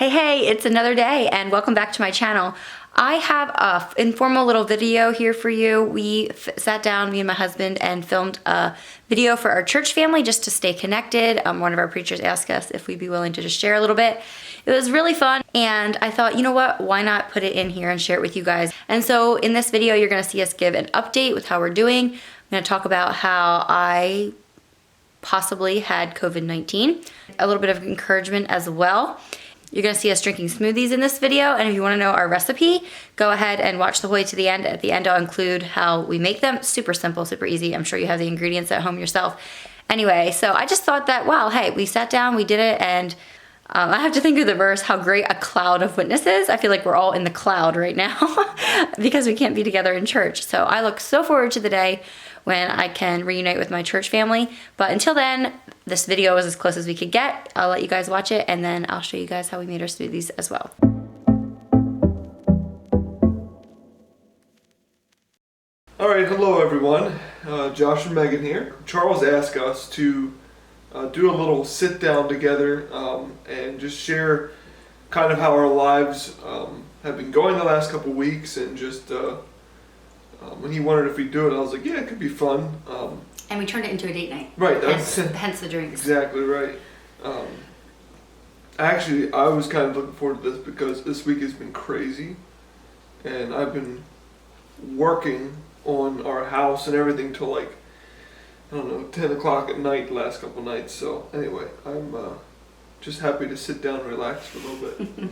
Hey, it's another day and welcome back to my channel. I have a informal little video here for you. We sat down, me and my husband, and filmed a video for our church family just to stay connected. One of our preachers asked us if we'd be willing to just share a little bit. It was really fun, and I thought, you know what, why not put it in here and share it with you guys? And so in this video, you're gonna see us give an update with how we're doing. I'm gonna talk about how I possibly had COVID-19, a little bit of encouragement as well. You're gonna see us drinking smoothies in this video, and if you wanna know our recipe, go ahead and watch the whole way to the end. At the end, I'll include how we make them. Super simple, super easy. I'm sure you have the ingredients at home yourself. Anyway, so I just thought that, wow, hey, we sat down, we did it, and I have to think of the verse, how great a cloud of witnesses. I feel like we're all in the cloud right now because we can't be together in church. So I look so forward to the day when I can reunite with my church family. But until then, this video is as close as we could get. I'll let you guys watch it, and then I'll show you guys how we made our smoothies as well. All right, hello everyone. Josh and Megan here. Charles asked us to do a little sit down together and just share kind of how our lives have been going the last couple weeks, and just when he wondered if we'd do it, I was like, yeah, it could be fun. And we turned it into a date night. Right. Hence the drinks. Exactly right. Actually, I was kind of looking forward to this because this week has been crazy, and I've been working on our house and everything till like, I don't know, 10 o'clock at night the last couple nights. So anyway, I'm just happy to sit down and relax for a little bit.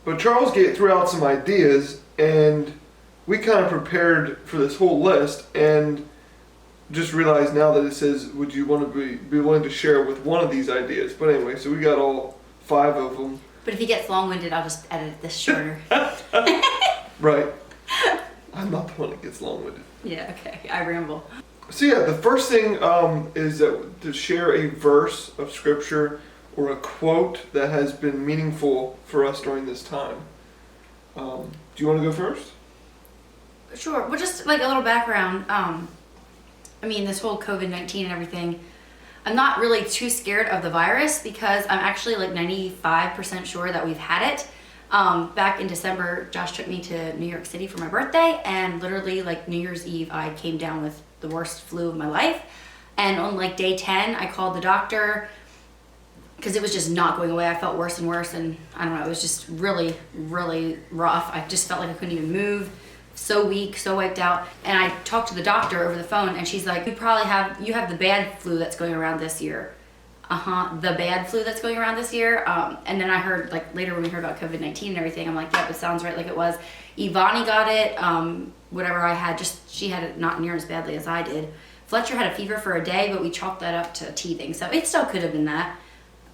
But Charles threw out some ideas, and we kind of prepared for this whole list, and just realized now that it says, would you want to be willing to share with one of these ideas? But anyway, so we got all 5 of them. But if he gets long-winded, I'll just edit this shorter. Right. I'm not the one that gets long-winded. Yeah, okay. I ramble. So yeah, the first thing is that to share a verse of scripture or a quote that has been meaningful for us during this time. Do you want to go first? Sure. Well, just like a little background. I mean, this whole COVID-19 and everything, I'm not really too scared of the virus because I'm actually like 95% sure that we've had it. Back in December, Josh took me to New York City for my birthday, and literally like New Year's Eve, I came down with the worst flu of my life. And on like day 10, I called the doctor because it was just not going away. I felt worse and worse, and I don't know, it was just really, really rough. I just felt like I couldn't even move. So weak, so wiped out. And I talked to the doctor over the phone, and she's like, you have the bad flu that's going around this year. The bad flu that's going around this year. And then I heard, like later when we heard about COVID-19 and everything, I'm like, yep, it sounds right like it was. Evonnie got it, whatever I had, she had it not near as badly as I did. Fletcher had a fever for a day, but we chalked that up to teething. So it still could have been that.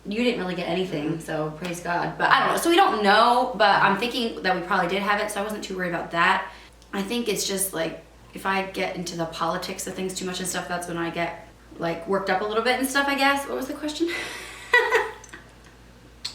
You didn't really get anything, so praise God. But I don't know, so we don't know, but I'm thinking that we probably did have it, so I wasn't too worried about that. I think it's just like, if I get into the politics of things too much and stuff, that's when I get like worked up a little bit and stuff, I guess. What was the question?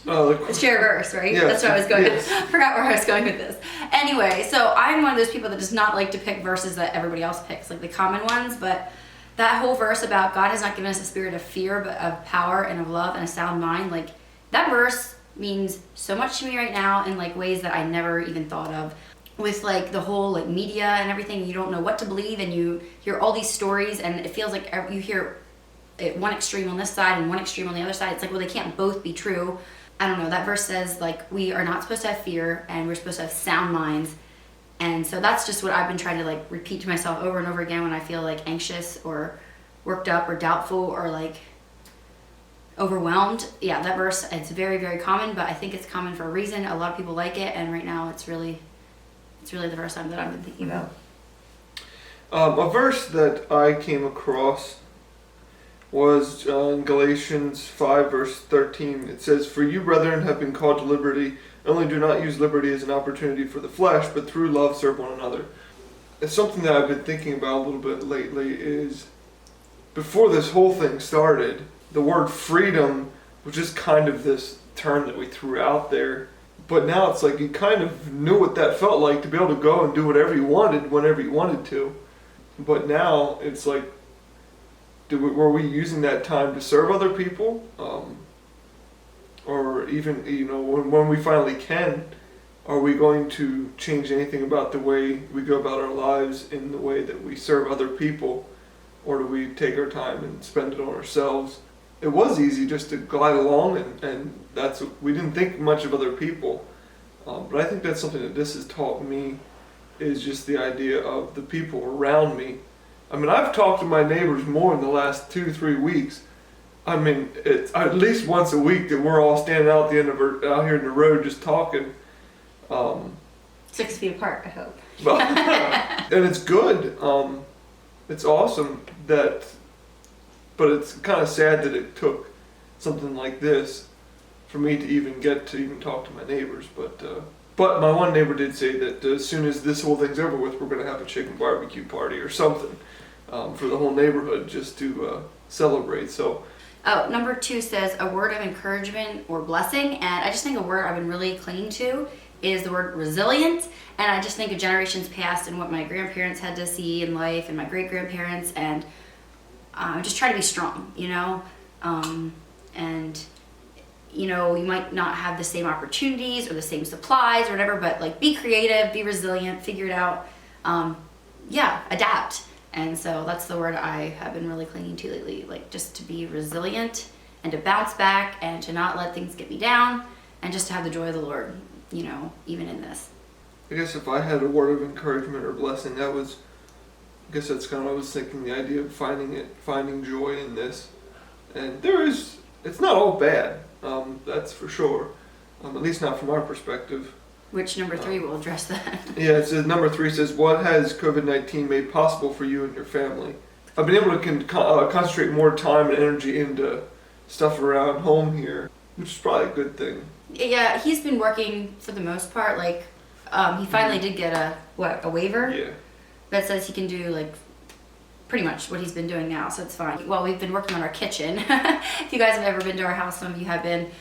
It's share a verse, right? Yes, that's where I was going. yes. I forgot where I was going with this. Anyway, so I'm one of those people that does not like to pick verses that everybody else picks, like the common ones, but that whole verse about God has not given us a spirit of fear, but of power and of love and a sound mind, like that verse means so much to me right now in like ways that I never even thought of. With like the whole like media and everything, you don't know what to believe, and you hear all these stories, and it feels like you hear one extreme on this side and one extreme on the other side. It's like, well, they can't both be true. I don't know, that verse says like we are not supposed to have fear, and we're supposed to have sound minds. And so that's just what I've been trying to like repeat to myself over and over again when I feel like anxious or worked up or doubtful or like overwhelmed. Yeah, that verse, it's very, very common, but I think it's common for a reason. A lot of people like it, and right now it's really the first time that I've been thinking about. A verse that I came across was in Galatians 5 verse 13. It says, "For you, brethren, have been called to liberty. Only do not use liberty as an opportunity for the flesh, but through love serve one another." It's something that I've been thinking about a little bit lately. Is before this whole thing started, the word freedom was just kind of this term that we threw out there. But now it's like you kind of knew what that felt like to be able to go and do whatever you wanted, whenever you wanted to. But now it's like, were we using that time to serve other people? or even, you know, when we finally can, are we going to change anything about the way we go about our lives in the way that we serve other people, or do we take our time and spend it on ourselves? It was easy just to glide along, and we didn't think much of other people. But I think that's something that this has taught me, is just the idea of the people around me. I mean, I've talked to my neighbors more in the last 2-3 weeks. I mean, it's at least once a week that we're all standing out here in the road just talking. 6 feet apart, I hope. But, and it's good. It's awesome but it's kind of sad that it took something like this for me to even talk to my neighbors. But my one neighbor did say that as soon as this whole thing's over with, we're going to have a chicken barbecue party or something for the whole neighborhood just to celebrate. So. Oh, number 2 says a word of encouragement or blessing, and I just think a word I've been really clinging to is the word resilient. And I just think of generations past and what my grandparents had to see in life and my great-grandparents, and just try to be strong, you know? And, you know, you might not have the same opportunities or the same supplies or whatever, but like be creative, be resilient, figure it out. Adapt. And so that's the word I have been really clinging to lately, like just to be resilient and to bounce back and to not let things get me down and just to have the joy of the Lord, you know, even in this. I guess if I had a word of encouragement or blessing, I guess that's kind of what I was thinking, the idea of finding joy in this. And it's not all bad, that's for sure, at least not from our perspective. Which number 3 will address that. Yeah, it says, number 3 says, what has COVID-19 made possible for you and your family? I've been able to concentrate more time and energy into stuff around home here, which is probably a good thing. Yeah, he's been working for the most part, like, he finally did get a waiver? Yeah. That says he can do, like, pretty much what he's been doing now, so it's fine. Well, we've been working on our kitchen. If you guys have ever been to our house, some of you have been.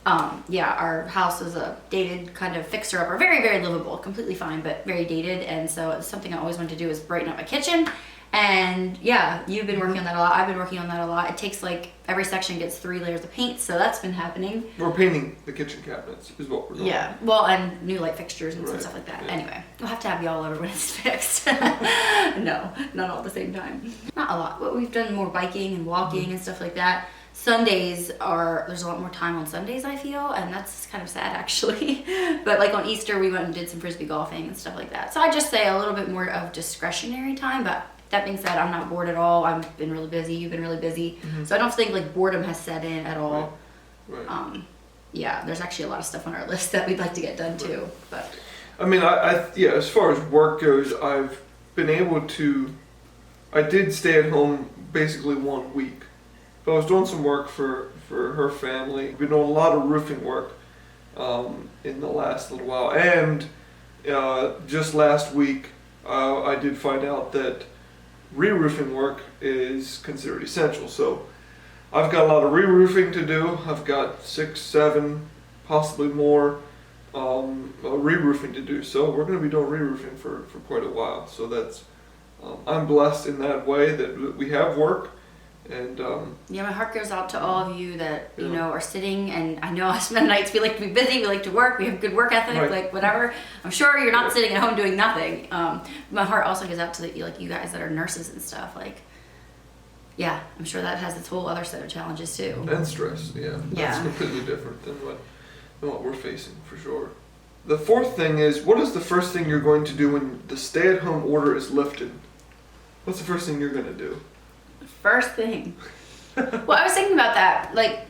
Our house is a dated kind of fixer-upper, very, very livable, completely fine, but very dated, and so it's something I always wanted to do is brighten up my kitchen. And yeah, you've been working on that a lot. I've been working on that a lot. It takes like every section gets 3 layers of paint, so that's been happening. We're painting the kitchen cabinets is what we're doing. Yeah, well, and new light fixtures and some Right. stuff like that. Yeah. Anyway, we'll have to have y'all over when it's fixed. No, not all at the same time. Not a lot, but we've done more biking and walking and stuff like that. Sundays there's a lot more time on Sundays, I feel, and that's kind of sad actually. But like on Easter, we went and did some frisbee golfing and stuff like that. So I just say a little bit more of discretionary time, but that being said, I'm not bored at all. I've been really busy, you've been really busy. Mm-hmm. So I don't think like boredom has set in at all. Right. Yeah, there's actually a lot of stuff on our list that we'd like to get done too. But I mean, yeah, as far as work goes, I've been able to, I did stay at home basically 1 week. But I was doing some work for her family. We've been doing a lot of roofing work in the last little while. And just last week, I did find out that re-roofing work is considered essential. So I've got a lot of re-roofing to do. I've got 6, 7, possibly more re-roofing to do. So we're going to be doing re-roofing for quite a while. So that's, I'm blessed in that way that we have work. And yeah, my heart goes out to all of you that you know are sitting, and I know us Mennonites, we like to be busy, we like to work, we have good work ethic, right. like whatever. I'm sure you're not sitting at home doing nothing. My heart also goes out to you guys that are nurses and stuff. Like, yeah, I'm sure that has its whole other set of challenges too. And stress, yeah. That's completely different than what we're facing for sure. The 4th thing is, what is the first thing you're going to do when the stay-at-home order is lifted? What's the first thing you're going to do? First thing. Well, I was thinking about that. Like,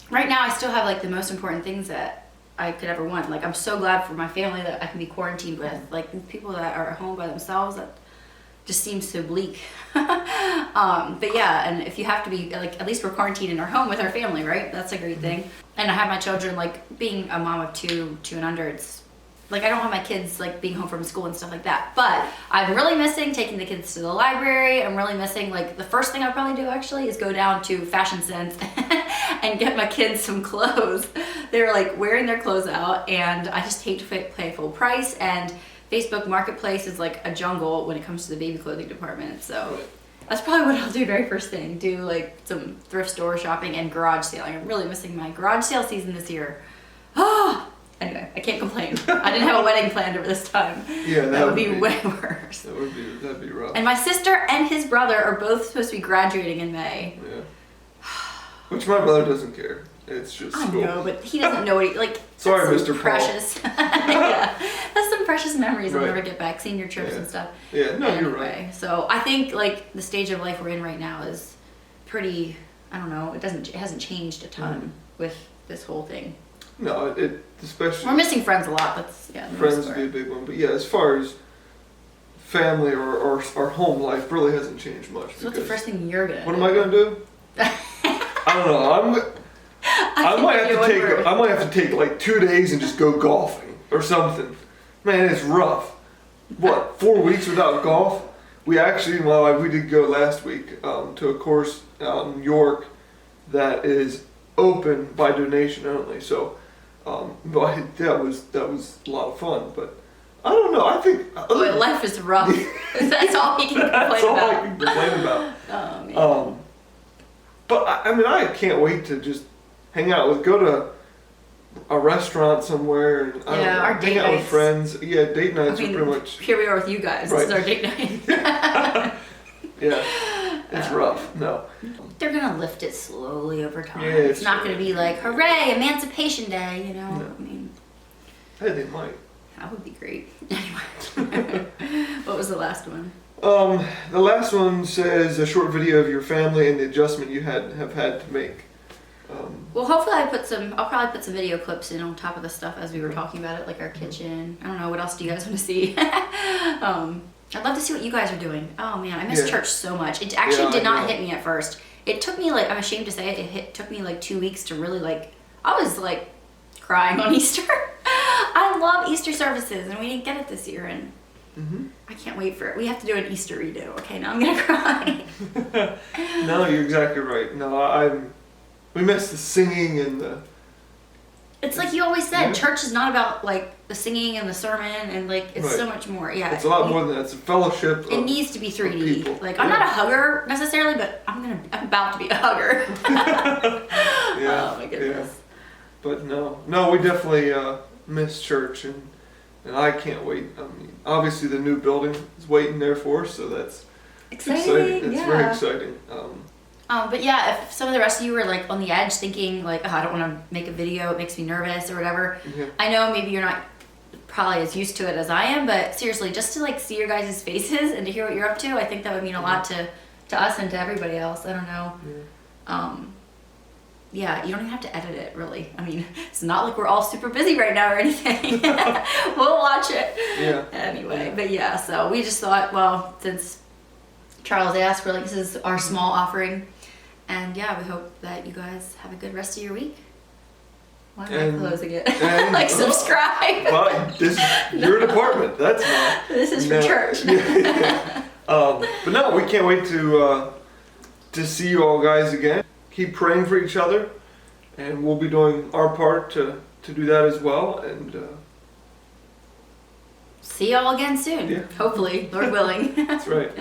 right now I still have like the most important things that I could ever want. Like, I'm so glad for my family that I can be quarantined with. Like, the people that are at home by themselves, that just seems so bleak. But yeah, and if you have to be, like, at least we're quarantined in our home with our family, right? That's a great thing. And I have my children, like, being a mom of 2 and under, it's like, I don't have my kids like being home from school and stuff like that, but I'm really missing taking the kids to the library. I'm really missing, like, the first thing I'll probably do actually is go down to Fashion Sense and get my kids some clothes. They're like wearing their clothes out, and I just hate to pay full price, and Facebook Marketplace is like a jungle when it comes to the baby clothing department. So That's probably what I'll do very first thing. Do like some thrift store shopping and garage sailing. I'm really missing my garage sale season this year. Ah! Anyway, I can't complain. I didn't have a wedding planned over this time. Yeah, that would be way worse. That'd be rough. And my sister and his brother are both supposed to be graduating in May. Yeah. Which my brother doesn't care. It's just school. I know, but he doesn't know what he like. Sorry, Mr. Precious. Yeah, that's some precious memories I'll never get back. Senior trips and stuff. Yeah, no, you're right. So I think like the stage of life we're in right now is pretty. I don't know. It hasn't changed a ton with this whole thing. No, especially. We're missing friends a lot. That's friends would be a big one, but yeah, as far as family or our home life really hasn't changed much. So what's the first thing you're gonna do? What am I gonna do? I don't know. I might have to take like 2 days and just go golfing or something. Man, it's rough. What, 4 weeks without golf? We did go last week to a course out in York that is open by donation only. So that was a lot of fun. But I don't know. I think life is rough. That's all we can complain about. That's all I can complain about. Oh man. But I can't wait to just go to a restaurant somewhere and our date hang out with nights. friends. Yeah, date nights are pretty much. Here we are with you guys. Right. This is our date night. Yeah, it's rough. No. They're gonna lift it slowly over time. Yeah, it's not gonna be like, hooray, Emancipation Day, you know? No. I mean, Hey, they might. that would be great. Anyway, what was the last one? The last one says a short video of your family and the adjustment you have had to make. Well, hopefully I'll probably put some video clips in on top of the stuff as we were talking about it, like our kitchen. I don't know, what else do you guys want to see? I'd love to see what you guys are doing. Oh man, I miss church so much. It actually did not hit me at first. It took me I'm ashamed to say it took me 2 weeks to really I was crying on Easter. I love Easter services and we didn't get it this year and I can't wait for it. We have to do an Easter redo. Okay, now I'm gonna cry. No, you're exactly right. No, we miss the singing and the. It's like you always said, church is not about the singing and the sermon and it's so much more. Yeah, it's a lot more than that. It's a fellowship. It needs to be 3D. People. I'm not a hugger necessarily, but I'm about to be a hugger. Yeah. Oh my goodness. Yeah. But no, we definitely miss church and I can't wait. I mean, obviously the new building is waiting there for us, so that's exciting. It's very exciting. But yeah, if some of the rest of you were on the edge thinking I don't want to make a video, it makes me nervous or whatever. Yeah. I know maybe you're not probably as used to it as I am, but seriously, just to see your guys' faces and to hear what you're up to, I think that would mean a lot to us and to everybody else. I don't know. Yeah. Yeah, you don't even have to edit it, really. I mean, it's not like we're all super busy right now or anything. We'll watch it. Yeah. Anyway, but yeah, so we just thought, well, since Charles asked, this is our small offering. And yeah, we hope that you guys have a good rest of your week. Why am I closing it? Subscribe. Well, this is your department. That's not. This is for church. Yeah. But no, we can't wait to see you all guys again. Keep praying for each other, and we'll be doing our part to do that as well. And see y'all again soon. Yeah. Hopefully, Lord willing. That's right.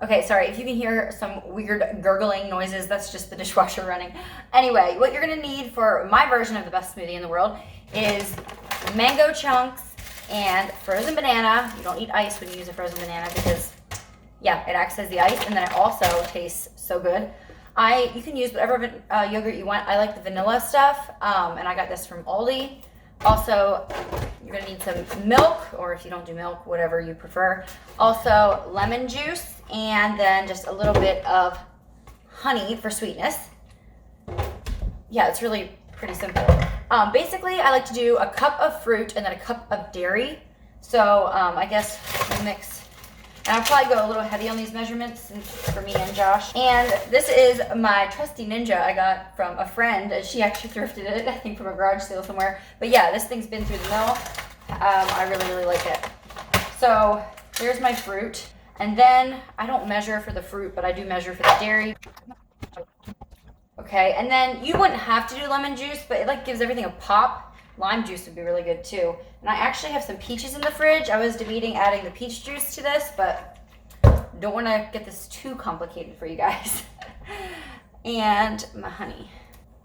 Okay, sorry, if you can hear some weird gurgling noises, that's just the dishwasher running. Anyway, what you're gonna need for my version of the best smoothie in the world is mango chunks and frozen banana. You don't eat ice when you use a frozen banana because, yeah, it acts as the ice, and then it also tastes so good. You can use whatever yogurt you want. I like the vanilla stuff, and I got this from Aldi. Also, you're gonna need some milk, or if you don't do milk, whatever you prefer. Also, lemon juice, and then just a little bit of honey for sweetness. Yeah, it's really pretty simple. Basically, I like to do a cup of fruit and then a cup of dairy. So I guess we mix. And I'll probably go a little heavy on these measurements since it's for me and Josh. And this is my trusty Ninja I got from a friend. She actually thrifted it, I think from a garage sale somewhere. But yeah, this thing's been through the mill. I really, really like it. So there's my fruit. And then I don't measure for the fruit, but I do measure for the dairy. Okay, and then you wouldn't have to do lemon juice, but it gives everything a pop. Lime juice would be really good too. And I actually have some peaches in the fridge. I was debating adding the peach juice to this, but Don't want to get this too complicated for you guys. And my honey.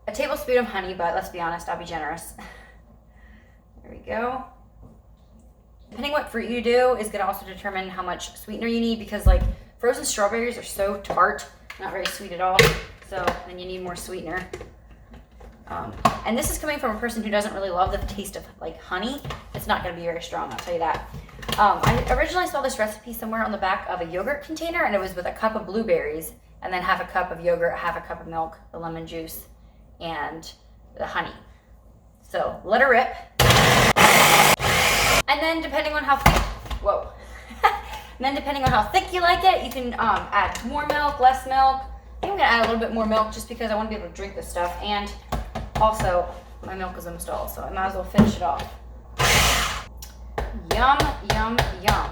A tablespoon of honey, but let's be honest, I'll be generous. There we go. Depending what fruit you do is going to also determine how much sweetener you need, because like frozen strawberries are so tart, not very sweet at all. So then you need more sweetener. And this is coming from a person who doesn't really love the taste of like honey. It's not going to be very strong, I'll tell you that. I originally saw this recipe somewhere on the back of a yogurt container, and it was with a cup of blueberries and then half a cup of yogurt, half a cup of milk, the lemon juice, and the honey. So let her rip. And then depending on how thick, and then depending on how thick you like it, you can add more milk, less milk. I think I'm gonna add a little bit more milk just because I want to be able to drink this stuff. And also, my milk is almost all, so I might as well finish it off. Yum, yum, yum.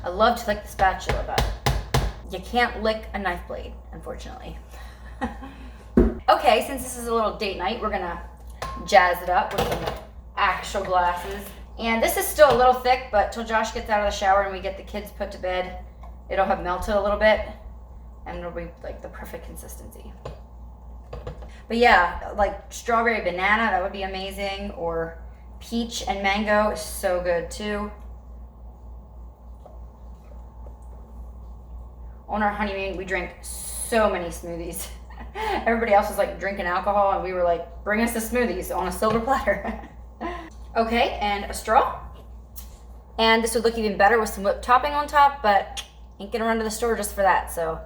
I love to lick the spatula, but you can't lick a knife blade, unfortunately. Okay, since this is a little date night, we're gonna jazz it up with some actual glasses. And this is still a little thick, but till Josh gets out of the shower and we get the kids put to bed, it'll have melted a little bit, and it'll be like the perfect consistency. But yeah, like strawberry banana, that would be amazing, or peach and mango is so good too. On our honeymoon, we drank so many smoothies. Everybody else was like drinking alcohol, and we were like, bring us the smoothies on a silver platter. Okay, and a straw. And this would look even better with some whipped topping on top, but ain't gonna run to the store just for that, so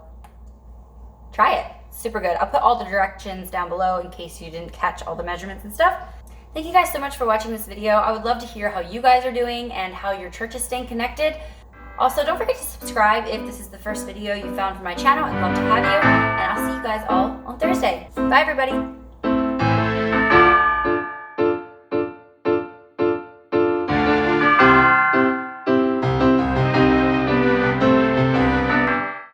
try it. Super good. I'll put all the directions down below in case you didn't catch all the measurements and stuff. Thank you guys so much for watching this video. I would love to hear how you guys are doing and how your church is staying connected. Also, don't forget to subscribe if this is the first video you found from my channel. I'd love to have you, and I'll see you guys all on Thursday. Bye, everybody.